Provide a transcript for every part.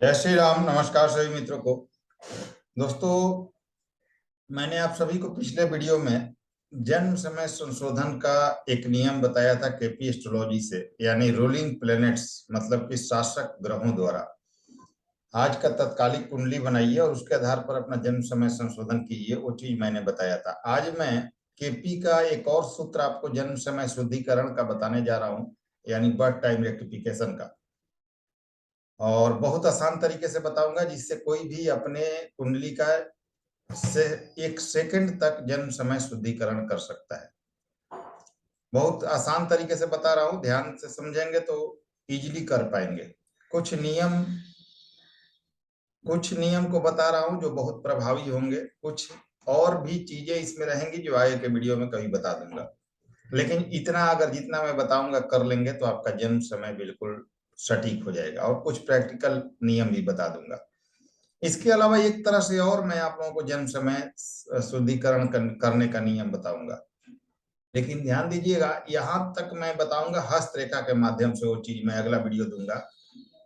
जय श्री राम। नमस्कार सभी मित्रों को। दोस्तों, मैंने आप सभी को पिछले वीडियो में जन्म समय संशोधन का एक नियम बताया था केपी एस्ट्रोलॉजी से, यानी रूलिंग प्लैनेट्स मतलब कि शासक ग्रहों द्वारा। आज का तत्कालिक कुंडली बनाइए और उसके आधार पर अपना जन्म समय संशोधन कीजिए, वो चीज मैंने बताया था। आज मैं केपी का एक और सूत्र आपको जन्म समय शुद्धिकरण का बताने जा रहा हूँ, यानी बर्थ टाइम रेक्टिफिकेशन का। और बहुत आसान तरीके से बताऊंगा जिससे कोई भी अपने कुंडली का से 1 सेकंड तक जन्म समय शुद्धिकरण कर सकता है। बहुत आसान तरीके से बता रहा हूं, ध्यान से समझेंगे तो इजीली कर पाएंगे। कुछ नियम को बता रहा हूं जो बहुत प्रभावी होंगे, कुछ और भी चीजें इसमें रहेंगी जो आगे के वीडियो में कभी बता दूंगा। लेकिन इतना अगर जितना मैं बताऊंगा कर लेंगे तो आपका जन्म समय बिल्कुल सटीक हो जाएगा। और कुछ प्रैक्टिकल नियम भी बता दूंगा। इसके अलावा एक तरह से और मैं आप लोगों को जन्म समय शुद्धिकरण करने का नियम बताऊंगा। लेकिन ध्यान दीजिएगा, यहां तक मैं बताऊंगा हस्तरेखा के माध्यम से, वो चीज मैं अगला वीडियो दूंगा।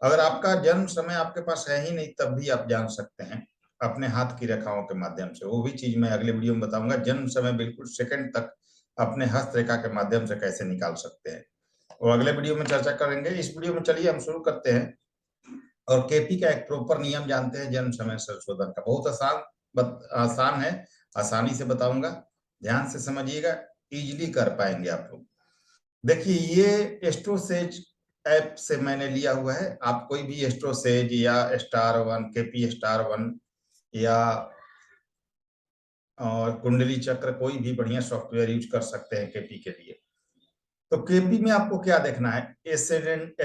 अगर आपका जन्म समय आपके पास है ही नहीं तब भी आप जान सकते हैं अपने हाथ की रेखाओं के माध्यम से, वो भी चीज मैं अगले वीडियो में बताऊंगा। जन्म समय बिल्कुल सेकंड तक अपने हस्तरेखा के माध्यम से कैसे निकाल सकते हैं, वो अगले वीडियो में चर्चा करेंगे। इस वीडियो में चलिए हम शुरू करते हैं और केपी का एक प्रॉपर नियम जानते हैं जन्म समय संशोधन का। बहुत आसान है, आसानी से बताऊंगा, ध्यान से समझिएगा, इजीली कर पाएंगे आप लोग। देखिए, ये एस्ट्रोसेज ऐप से मैंने लिया हुआ है। आप कोई भी एस्ट्रोसेज या star one, KP star one या और कुंडली चक्र, कोई भी बढ़िया सॉफ्टवेयर यूज कर सकते हैं केपी के लिए। तो केपी में आपको क्या देखना है, एसेंडेंट।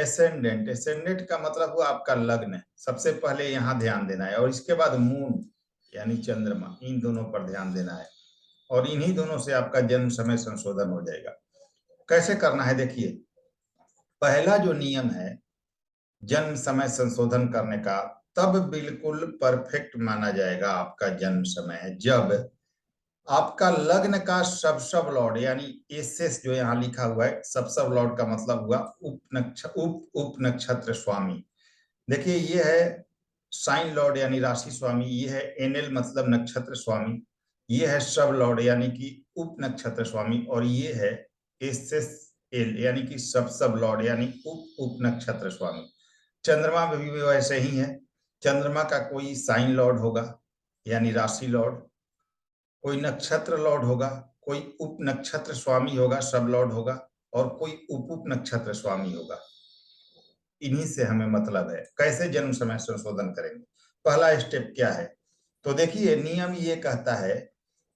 एसेंडेंट का मतलब हुआ आपका लग्न, सबसे पहले यहाँ ध्यान देना है। और इसके बाद मून यानी चंद्रमा, इन दोनों पर ध्यान देना है। और इन्हीं दोनों से आपका जन्म समय संशोधन हो जाएगा। कैसे करना है देखिए, पहला जो नियम है जन्म समय संशोधन करने का, तब बिल्कुल परफेक्ट माना जाएगा आपका जन्म समय है जब आपका लग्न का सब लॉर्ड, यानी एस जो यहाँ लिखा हुआ है, सब लॉर्ड का मतलब हुआ उप नक्षत्र स्वामी। देखिए, ये है साइन लॉर्ड यानी राशि स्वामी, ये है एनएल मतलब नक्षत्र स्वामी, ये है सब लॉर्ड यानी कि उप नक्षत्र स्वामी, और ये है एल यानी कि सब लॉर्ड यानी उप नक्षत्र स्वामी। चंद्रमा में भी वैसे ही है। चंद्रमा का कोई साइन लॉर्ड होगा यानी राशि लॉर्ड, कोई नक्षत्र लॉर्ड होगा, कोई उप नक्षत्र स्वामी होगा, सब लॉर्ड होगा, और कोई उप नक्षत्र स्वामी होगा। इन्हीं से हमें मतलब है। कैसे जन्म समय संशोधन करेंगे, पहला स्टेप क्या है, तो देखिए नियम ये कहता है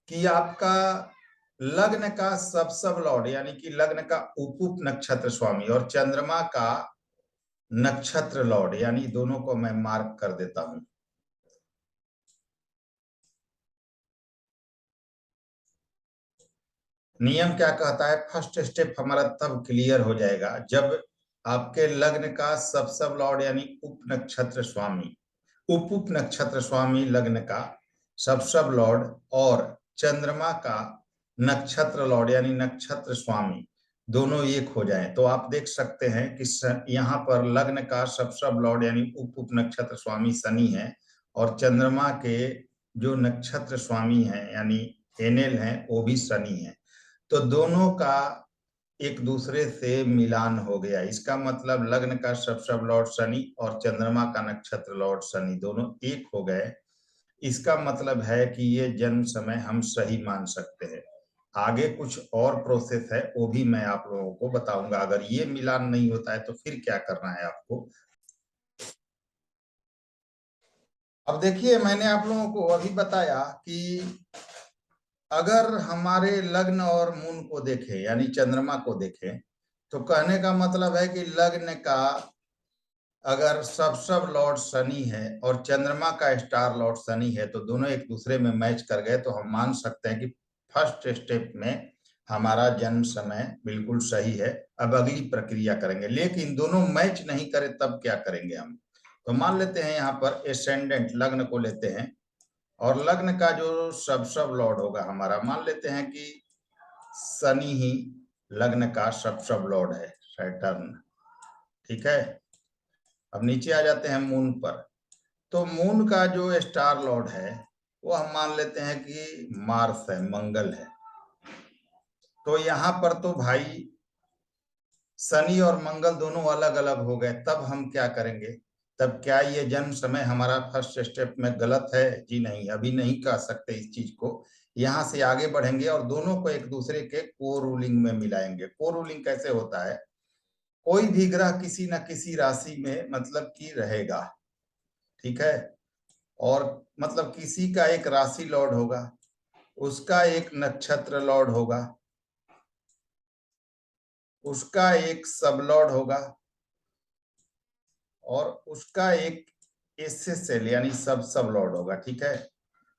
कि आपका लग्न का सब लॉर्ड यानी कि लग्न का उप नक्षत्र स्वामी और चंद्रमा का नक्षत्र लॉर्ड, यानी दोनों को मैं मार्क कर देता हूं। नियम क्या कहता है, फर्स्ट स्टेप हमारा तब क्लियर हो जाएगा जब आपके लग्न का सब लॉर्ड यानी उप नक्षत्र स्वामी, उप नक्षत्र स्वामी लग्न का सब लॉर्ड और चंद्रमा का नक्षत्र लॉर्ड यानी नक्षत्र स्वामी दोनों एक हो जाएं। तो आप देख सकते हैं कि यहाँ पर लग्न का सब लॉर्ड यानी उप नक्षत्र स्वामी शनि है, और चंद्रमा के जो नक्षत्र स्वामी हैं यानी एनएल हैं वो भी शनि है। तो दोनों का एक दूसरे से मिलान हो गया। इसका मतलब लग्न का सब लॉर्ड शनि और चंद्रमा का नक्षत्र लॉर्ड शनि दोनों एक हो गए। इसका मतलब है कि ये जन्म समय हम सही मान सकते हैं। आगे कुछ और प्रोसेस है, वो भी मैं आप लोगों को बताऊंगा। अगर ये मिलान नहीं होता है तो फिर क्या करना है आपको। अब देखिए, मैंने आप लोगों को अभी बताया कि अगर हमारे लग्न और मून को देखें यानी चंद्रमा को देखें, तो कहने का मतलब है कि लग्न का अगर सब लॉर्ड शनि है और चंद्रमा का स्टार लॉर्ड शनि है, तो दोनों एक दूसरे में मैच कर गए, तो हम मान सकते हैं कि फर्स्ट स्टेप में हमारा जन्म समय बिल्कुल सही है। अब अगली प्रक्रिया करेंगे, लेकिन दोनों मैच नहीं करे तब क्या करेंगे हम। तो मान लेते हैं यहाँ पर एसेंडेंट लग्न को लेते हैं, और लग्न का जो सब लॉर्ड होगा हमारा, मान लेते हैं कि शनि ही लग्न का सब लॉर्ड है, सैटर्न। ठीक है, अब नीचे आ जाते हैं मून पर। तो मून का जो स्टार लॉर्ड है वो हम मान लेते हैं कि मार्स है, मंगल है। तो यहाँ पर तो भाई शनि और मंगल दोनों अलग अलग हो गए, तब हम क्या करेंगे? तब क्या ये जन्म समय हमारा फर्स्ट स्टेप में गलत है? जी नहीं, अभी नहीं कह सकते इस चीज को। यहाँ से आगे बढ़ेंगे और दोनों को एक दूसरे के को रूलिंग में मिलाएंगे। को रूलिंग कैसे होता है? कोई भी ग्रह किसी न किसी राशि में मतलब कि रहेगा, ठीक है, और मतलब किसी का एक राशि लॉर्ड होगा, उसका एक नक्षत्र लॉर्ड होगा, उसका एक सब लॉर्ड होगा, और उसका एक एसए सेल यानी सब लॉर्ड होगा, ठीक है।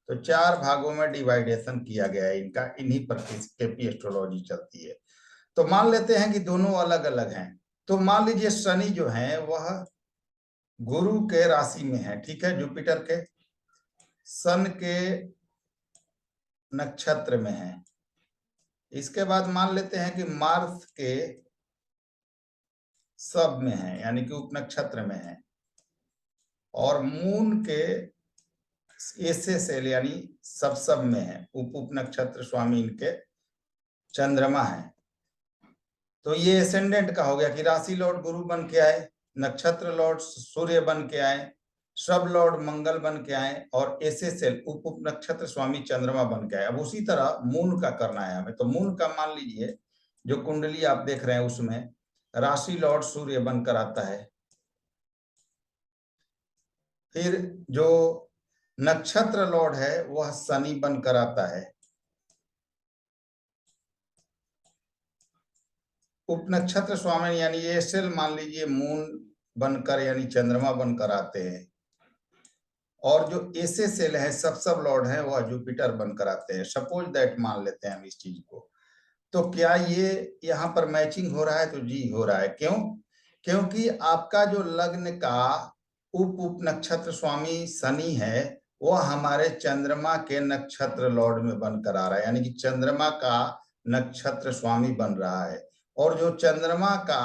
तो 4 भागों में डिवाइडेशन किया गया है इनका, इन्हीं पर केपी एस्ट्रोलॉजी चलती है। तो मान लेते हैं कि दोनों अलग अलग हैं। तो मान लीजिए शनि जो है वह गुरु के राशि में है, ठीक है, जुपिटर के सन के नक्षत्र में है। इसके बाद मान लेते हैं कि मार्स के सब में है यानी कि उप नक्षत्र में है, और मून के एसे सेल यानी सब में है, उप नक्षत्र स्वामी इनके चंद्रमा है। तो ये एसेंडेंट का हो गया कि राशि लॉर्ड गुरु बन के आए, नक्षत्र लॉर्ड सूर्य बन के आए, सब लॉर्ड मंगल बन के आए, और एसे सेल उप नक्षत्र स्वामी चंद्रमा बन के आए। अब उसी तरह मून का करना है हमें। तो मून का मान लीजिए जो कुंडली आप देख रहे हैं उसमें राशि लॉर्ड सूर्य बनकर आता है, फिर जो नक्षत्र लॉर्ड है वह शनि बनकर आता है, उप नक्षत्र स्वामी यानी ये सेल मान लीजिए मून बनकर यानी चंद्रमा बनकर आते हैं, और जो एसे सेल है सब लॉर्ड है वह जुपिटर बनकर आते हैं। सपोज दैट मान लेते हैं हम इस चीज को। तो क्या ये यहाँ पर मैचिंग हो रहा है? तो जी हो रहा है। क्यों? क्योंकि आपका जो लग्न का उप नक्षत्र स्वामी शनि है वह हमारे चंद्रमा के नक्षत्र लॉर्ड में बनकर आ रहा है, यानी कि चंद्रमा का नक्षत्र स्वामी बन रहा है। और जो चंद्रमा का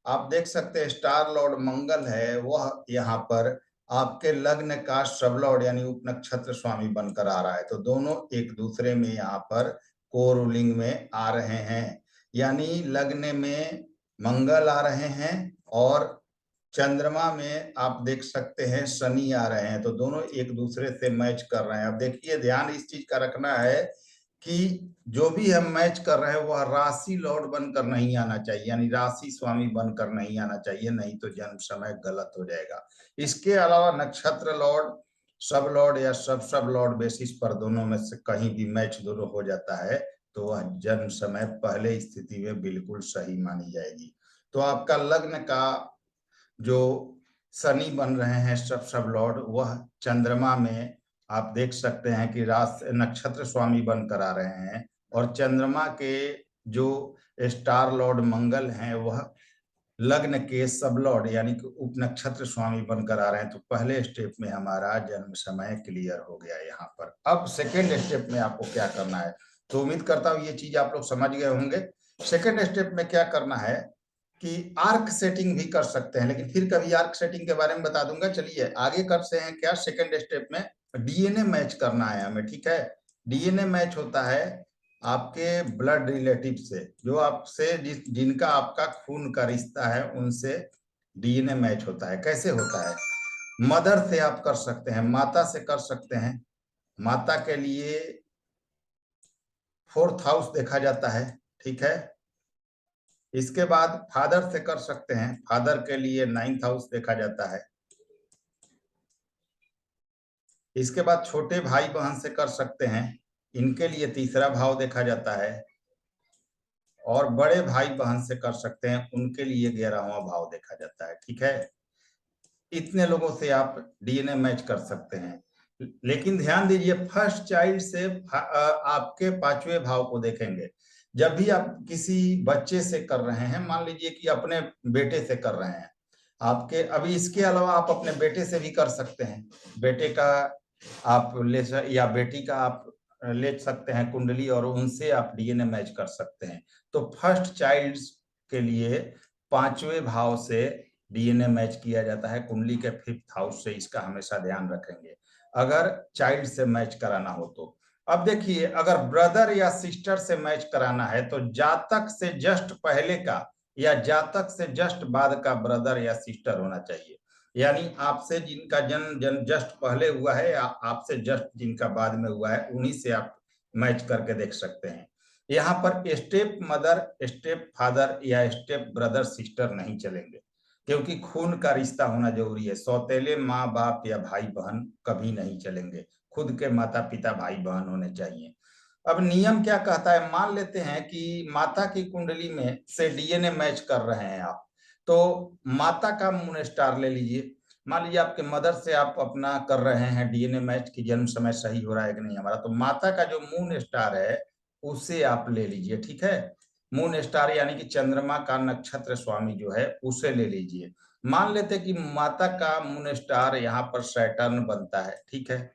आप देख सकते हैं स्टार लॉर्ड मंगल है वह यहाँ पर आपके लग्न का सब लॉर्ड यानी उप नक्षत्र स्वामी बनकर आ रहा है। तो दोनों एक दूसरे में यहाँ पर को रूलिंग में आ रहे हैं, यानी लग्न में मंगल आ रहे हैं और चंद्रमा में आप देख सकते हैं शनि आ रहे हैं। तो दोनों एक दूसरे से मैच कर रहे हैं। अब देखिए ध्यान इस चीज का रखना है कि जो भी हम मैच कर रहे हैं वह राशि लॉर्ड बनकर नहीं आना चाहिए, यानी राशि स्वामी बनकर नहीं आना चाहिए, नहीं तो जन्म समय गलत हो जाएगा। इसके अलावा नक्षत्र लॉर्ड, सब लॉर्ड या सब लॉर्ड बेसिस पर दोनों में से कहीं भी मैच दोनों हो जाता है तो वह जन्म समय पहले स्थिति में बिल्कुल सही मानी जाएगी। तो आपका लग्न का जो शनि बन रहे हैं सब लॉर्ड वह चंद्रमा में आप देख सकते हैं कि रास नक्षत्र स्वामी बनकर आ रहे हैं, और चंद्रमा के जो स्टार लॉर्ड मंगल हैं वह लग्न के सब लॉर्ड यानी कि उप नक्षत्र स्वामी बनकर आ रहे हैं। तो पहले स्टेप में हमारा जन्म समय क्लियर हो गया यहाँ पर। अब सेकेंड स्टेप में आपको क्या करना है? तो उम्मीद करता हूँ ये चीज आप लोग समझ गए होंगे। सेकेंड स्टेप में क्या करना है कि आर्क सेटिंग भी कर सकते हैं, लेकिन फिर कभी आर्क सेटिंग के बारे में बता दूंगा। चलिए आगे करते हैं। क्या सेकेंड स्टेप में डीएनए मैच करना है हमें, ठीक है। डीएनए मैच होता है आपके ब्लड रिलेटिव से, जो आपसे जिनका आपका खून का रिश्ता है उनसे डीएनए मैच होता है। कैसे होता है? मदर से आप कर सकते हैं, माता से कर सकते हैं। माता के लिए 4th हाउस देखा जाता है, ठीक है। इसके बाद फादर से कर सकते हैं, फादर के लिए 9th हाउस देखा जाता है। इसके बाद छोटे भाई बहन से कर सकते हैं, इनके लिए 3रा भाव देखा जाता है। और बड़े भाई बहन से कर सकते हैं, उनके लिए 11वां भाव देखा जाता है, ठीक है। इतने लोगों से आप डीएनए मैच कर सकते हैं। लेकिन ध्यान दीजिए फर्स्ट चाइल्ड से आपके 5वें भाव को देखेंगे। जब भी आप किसी बच्चे से कर रहे हैं, मान लीजिए कि अपने बेटे से कर रहे हैं आपके, अभी इसके अलावा आप अपने बेटे से भी कर सकते हैं। बेटे का आप ले या बेटी का आप ले सकते हैं कुंडली, और उनसे आप डीएनए मैच कर सकते हैं। तो फर्स्ट चाइल्ड के लिए 5वें भाव से डीएनए मैच किया जाता है कुंडली के 5th हाउस से, इसका हमेशा ध्यान रखेंगे अगर चाइल्ड से मैच कराना हो तो। अब देखिए, अगर ब्रदर या सिस्टर से मैच कराना है तो जातक से जस्ट पहले का या जातक से जस्ट बाद का ब्रदर या सिस्टर होना चाहिए। यानी आपसे जिनका जन्म जस्ट पहले हुआ है या आपसे जस्ट जिनका बाद में हुआ है, उन्हीं से आप मैच करके देख सकते हैं। यहाँ पर स्टेप मदर, स्टेप फादर या स्टेप ब्रदर सिस्टर नहीं चलेंगे, क्योंकि खून का रिश्ता होना जरूरी है। सौतेले माँ बाप या भाई बहन कभी नहीं चलेंगे, खुद के माता पिता भाई बहन होने चाहिए। अब नियम क्या कहता है, मान लेते हैं कि माता की कुंडली में से डीएनए मैच कर रहे हैं आप, तो माता का मून स्टार ले लीजिए। मान लीजिए आपके मदर से आप अपना कर रहे हैं डीएनए मैच की जन्म समय सही हो रहा है कि नहीं हमारा, तो माता का जो मून स्टार है उसे आप ले लीजिए, ठीक है। मून स्टार यानी कि चंद्रमा का नक्षत्र स्वामी जो है उसे ले लीजिए। मान लेते कि माता का मून स्टार यहाँ पर सैटर्न बनता है, ठीक है।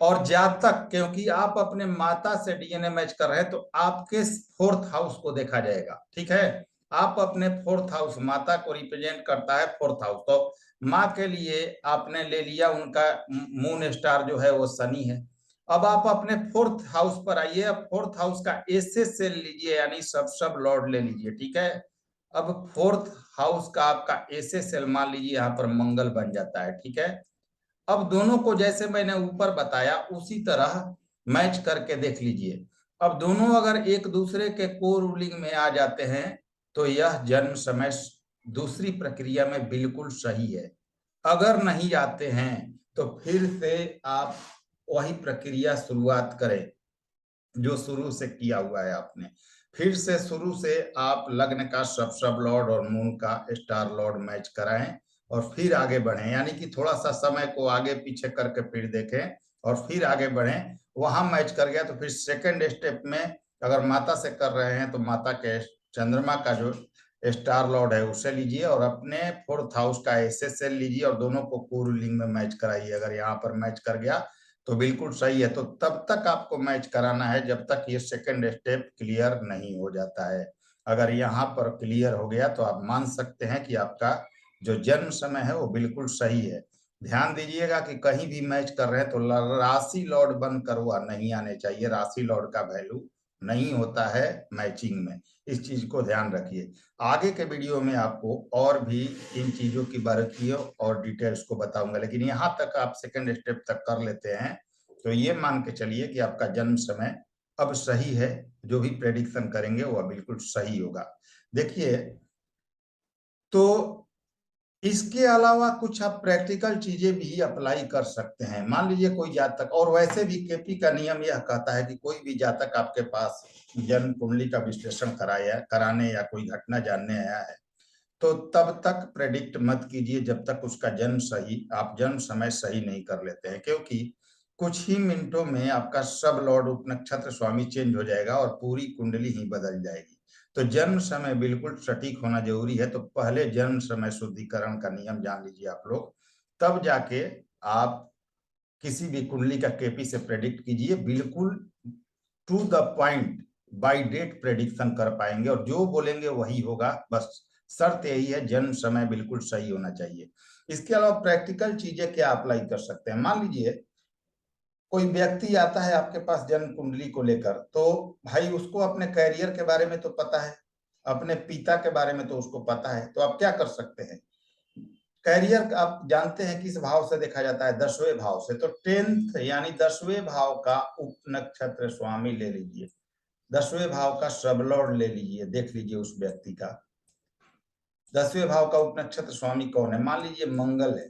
और जातक, क्योंकि आप अपने माता से डीएनए मैच कर रहे हैं तो आपके 4th हाउस को देखा जाएगा, ठीक है। आप अपने 4th हाउस, माता को रिप्रेजेंट करता है 4th हाउस, तो माँ के लिए आपने ले लिया, उनका मून स्टार जो है वो शनि है। अब आप अपने 4th हाउस पर आइए, अब 4th हाउस का एसेस से लीजिए, यानी सब लॉर्ड ले लीजिए, ठीक है। अब 4th हाउस का आपका एसेस मान लीजिए यहाँ पर मंगल बन जाता है, ठीक है। अब दोनों को जैसे मैंने ऊपर बताया उसी तरह मैच करके देख लीजिए। अब दोनों अगर एक दूसरे के को रूलिंग में आ जाते हैं तो यह जन्म समय दूसरी प्रक्रिया में बिल्कुल सही है। अगर नहीं आते हैं तो फिर से आप वही प्रक्रिया शुरुआत करें जो शुरू से किया हुआ है आपने। फिर से शुरू से आप लग्न का सब लॉर्ड और मून का स्टार लॉर्ड मैच कराएं और फिर आगे बढ़ें, यानी कि थोड़ा सा समय को आगे पीछे करके फिर देखें और फिर आगे बढ़ें। वहां मैच कर गया तो फिर सेकंड स्टेप में अगर माता से कर रहे हैं तो माता के चंद्रमा का जो स्टार लॉर्ड है उसे लीजिए और अपने 4th हाउस का एसएसएल लीजिए और दोनों को कोरूलिंग में मैच कराइए। अगर यहाँ पर मैच कर गया तो बिल्कुल सही है। तो तब तक आपको मैच कराना है जब तक ये सेकंड स्टेप क्लियर नहीं हो जाता है। अगर यहाँ पर क्लियर हो गया तो आप मान सकते हैं कि आपका जो जन्म समय है वो बिल्कुल सही है। ध्यान दीजिएगा कि कहीं भी मैच कर रहे हैं तो राशि लॉर्ड बनकर वह नहीं आने चाहिए। राशि लॉर्ड का वैल्यू नहीं होता है मैचिंग में, इस चीज को ध्यान रखिए। आगे के वीडियो में आपको और भी इन चीजों की बारीकियों और डिटेल्स को बताऊंगा, लेकिन यहाँ तक आप सेकंड स्टेप तक कर लेते हैं तो ये मान के चलिए कि आपका जन्म समय अब सही है। जो भी प्रेडिक्शन करेंगे वह बिल्कुल सही होगा। देखिए, तो इसके अलावा कुछ आप प्रैक्टिकल चीजें भी अप्लाई कर सकते हैं। मान लीजिए कोई जातक, और वैसे भी केपी का नियम यह कहता है कि कोई भी जातक आपके पास जन्म कुंडली का विश्लेषण कराने या कोई घटना जानने आया है तो तब तक प्रेडिक्ट मत कीजिए जब तक उसका आप जन्म समय सही नहीं कर लेते हैं, क्योंकि कुछ ही मिनटों में आपका सब लॉर्ड उप नक्षत्र स्वामी चेंज हो जाएगा और पूरी कुंडली ही बदल जाएगी। तो जन्म समय बिल्कुल सटीक होना जरूरी है। तो पहले जन्म समय शुद्धिकरण का नियम जान लीजिए आप लोग, तब जाके आप किसी भी कुंडली का केपी से प्रेडिक्ट कीजिए। बिल्कुल to the point by date prediction कर पाएंगे और जो बोलेंगे वही होगा। बस शर्त यही है, जन्म समय बिल्कुल सही होना चाहिए। इसके अलावा प्रैक्टिकल चीजें क्या अप्लाई कर सकते हैं। मान लीजिए कोई व्यक्ति आता है आपके पास जन्म कुंडली को लेकर, तो भाई उसको अपने करियर के बारे में तो पता है, अपने पिता के बारे में तो उसको पता है, तो आप क्या कर सकते हैं। करियर आप जानते हैं किस भाव से देखा जाता है, 10वें भाव से। तो 10th यानी 10वें भाव का उप नक्षत्र स्वामी ले लीजिए, 10वें भाव का सबलॉर्ड ले लीजिए, देख लीजिए उस व्यक्ति का 10वें भाव का उप नक्षत्र स्वामी कौन है। मान लीजिए मंगल है,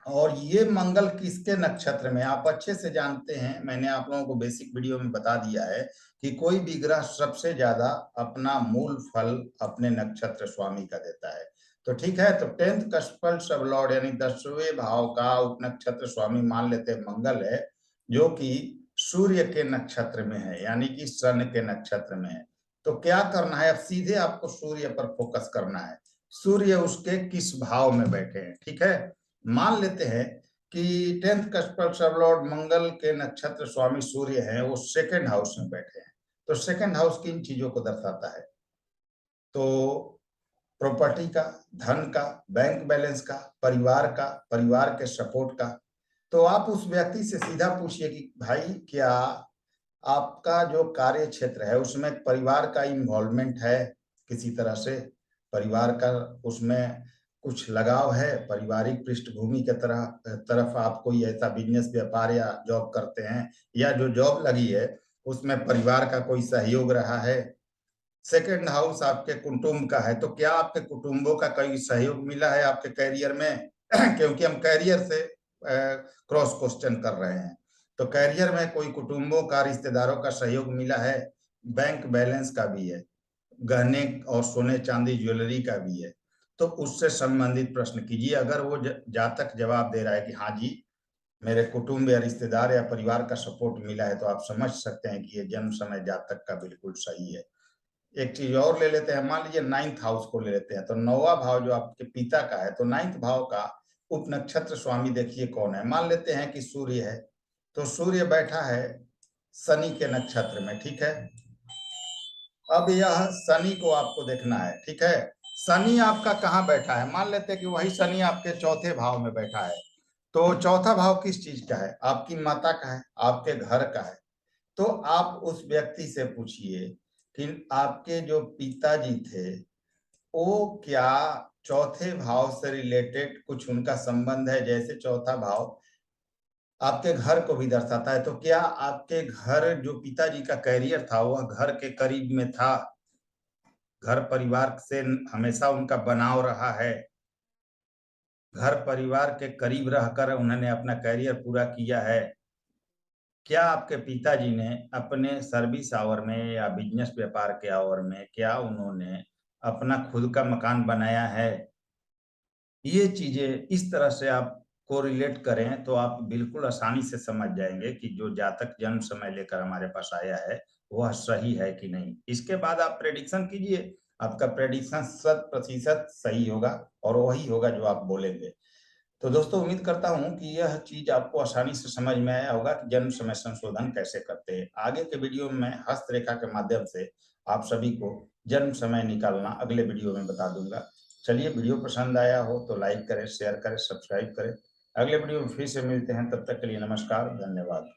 और ये मंगल किसके नक्षत्र में आप अच्छे से जानते हैं। मैंने आप लोगों को बेसिक वीडियो में बता दिया है कि कोई भी ग्रह सबसे ज्यादा अपना मूल फल अपने नक्षत्र स्वामी का देता है। तो ठीक है, तो 10th कस्पल सब लॉर्ड यानी 10वें भाव का उप नक्षत्र स्वामी मान लेते हैं मंगल है, जो कि सूर्य के नक्षत्र में है, यानी कि सन के नक्षत्र में है। तो क्या करना है, अब सीधे आपको सूर्य पर फोकस करना है। सूर्य उसके किस भाव में बैठे हैं, ठीक है। मान लेते हैं कि 10th कस्पल सब लॉर्ड मंगल के नक्षत्र स्वामी सूर्य हैं, वो सेकंड हाउस में बैठे हैं। तो सेकंड हाउस किन चीजों को दर्शाता है, तो प्रॉपर्टी का, धन का, बैंक बैलेंस का, परिवार का, परिवार के सपोर्ट का। तो आप उस व्यक्ति से सीधा पूछिए कि भाई क्या आपका जो कार्य क्षेत्र है उसमें परिवार का इन्वॉल्वमेंट है किसी तरह से, परिवार का उसमें कुछ लगाव है, पारिवारिक पृष्ठभूमि के तरफ आप कोई ऐसा बिजनेस व्यापार या जॉब करते हैं, या जो जॉब लगी है उसमें परिवार का कोई सहयोग रहा है। सेकंड हाउस आपके कुटुंब का है, तो क्या आपके कुटुंबों का कोई सहयोग मिला है आपके करियर में क्योंकि हम करियर से क्रॉस क्वेश्चन कर रहे हैं, तो करियर में कोई कुटुंबों का, रिश्तेदारों का सहयोग मिला है, बैंक बैलेंस का भी है, गहने और सोने चांदी ज्वेलरी का भी है। तो उससे संबंधित प्रश्न कीजिए। अगर वो जातक जवाब दे रहा है कि हाँ जी मेरे कुटुंब या रिश्तेदार या परिवार का सपोर्ट मिला है, तो आप समझ सकते हैं कि ये जन्म समय जातक का बिल्कुल सही है। एक चीज और ले लेते हैं, मान लीजिए 9th हाउस को ले लेते हैं, तो 9वां भाव जो आपके पिता का है, तो 9th भाव का उप नक्षत्र स्वामी देखिए कौन है। मान लेते हैं कि सूर्य है, तो सूर्य बैठा है शनि के नक्षत्र में, ठीक है। अब यह शनि को आपको देखना है, ठीक है। शनि आपका कहाँ बैठा है, मान लेते हैं कि वही शनि आपके चौथे भाव में बैठा है। तो चौथा भाव किस चीज का है, आपकी माता का है, आपके घर का है। तो आप उस व्यक्ति से पूछिए कि आपके जो पिताजी थे वो क्या चौथे भाव से रिलेटेड कुछ उनका संबंध है, जैसे चौथा भाव आपके घर को भी दर्शाता है, तो क्या आपके घर जो पिताजी का कैरियर था वह घर के करीब में था, घर परिवार से हमेशा उनका बनाव रहा है, घर परिवार के करीब रहकर उन्होंने अपना कैरियर पूरा किया है। क्या आपके पिताजी ने अपने सर्विस आवर में या बिजनेस व्यापार के आवर में क्या उन्होंने अपना खुद का मकान बनाया है। ये चीजें इस तरह से आप कोरिलेट करें तो आप बिल्कुल आसानी से समझ जाएंगे कि जो जातक जन्म समय लेकर हमारे पास आया है वह सही है कि नहीं। इसके बाद आप प्रेडिक्शन कीजिए, आपका प्रेडिक्शन 100% सही होगा और वही होगा जो आप बोलेंगे। तो दोस्तों उम्मीद करता हूं कि यह चीज आपको आसानी से समझ में आया होगा कि जन्म समय संशोधन कैसे करते हैं। आगे के वीडियो में मैं हस्तरेखा के माध्यम से आप सभी को जन्म समय निकालना अगले वीडियो में बता दूंगा। चलिए वीडियो पसंद आया हो तो लाइक करें, शेयर करें, सब्सक्राइब करें। अगले वीडियो में फिर से मिलते हैं, तब तक के लिए नमस्कार, धन्यवाद।